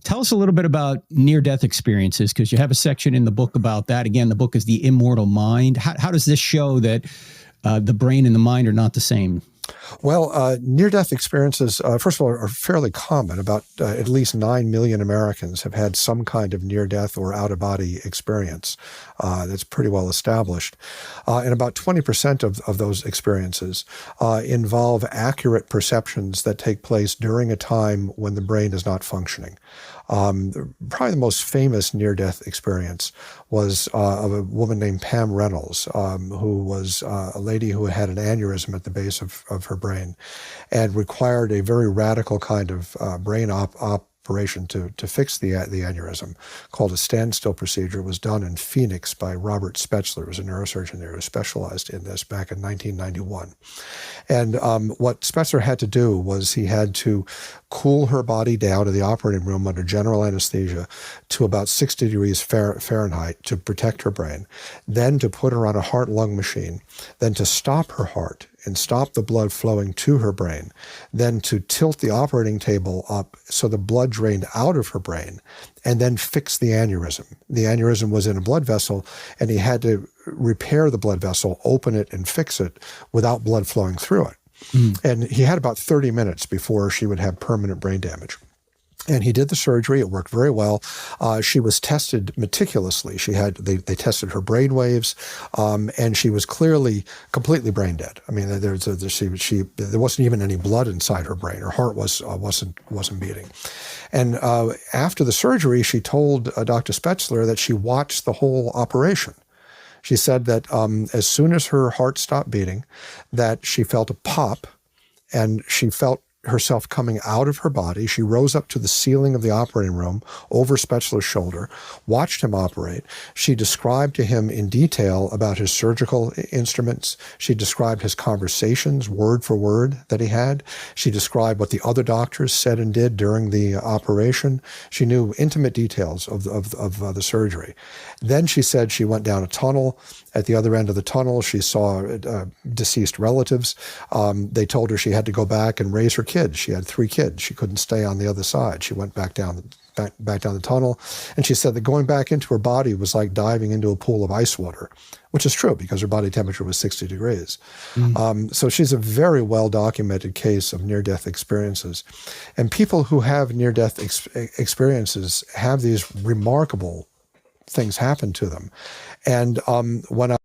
Tell us a little bit about near-death experiences, because you have a section in the book about that. Again, the book is The Immortal Mind. How does this show that the brain and the mind are not the same? Well, near-death experiences, first of all, are fairly common. About at least 9 million Americans have had some kind of near-death or out-of-body experience. That's pretty well established. And about 20% of those experiences involve accurate perceptions that take place during a time when the brain is not functioning. Probably the most famous near-death experience was of a woman named Pam Reynolds, who was a lady who had an aneurysm at the base of her brain and required a very radical kind of brain operation to fix the aneurysm, called a standstill procedure. It was done in Phoenix by Robert Spetzler, who was a neurosurgeon there who specialized in this back in 1991. And what Spetzler had to do was he had to cool her body down in the operating room under general anesthesia to about 60 degrees Fahrenheit to protect her brain, then to put her on a heart-lung machine, then to stop her heart and stop the blood flowing to her brain, then to tilt the operating table up so the blood drained out of her brain, and then fix the aneurysm. The aneurysm was in a blood vessel, and he had to repair the blood vessel, open it, and fix it without blood flowing through it. And he had about 30 minutes before she would have permanent brain damage. And he did the surgery. It worked very well. She was tested meticulously. They tested her brain waves, and she was clearly completely brain dead. I mean, there wasn't even any blood inside her brain. Her heart wasn't beating. And after the surgery, she told Dr. Spetzler that she watched the whole operation. She said that as soon as her heart stopped beating, that she felt a pop, and she felt herself coming out of her body. She rose up to the ceiling of the operating room over Spetzler's shoulder, watched him operate. She described to him in detail about his surgical instruments. She described his conversations word for word that he had. She described what the other doctors said and did during the operation. She knew intimate details of the surgery. Then she said she went down a tunnel. At the other end of the tunnel, she saw deceased relatives. They told her she had to go back and raise her kids. She had 3 kids. She couldn't stay on the other side. She went back down the tunnel. And she said that going back into her body was like diving into a pool of ice water, which is true because her body temperature was 60 degrees. So she's a very well-documented case of near-death experiences. And people who have near-death experiences have these remarkable things happen to them. And when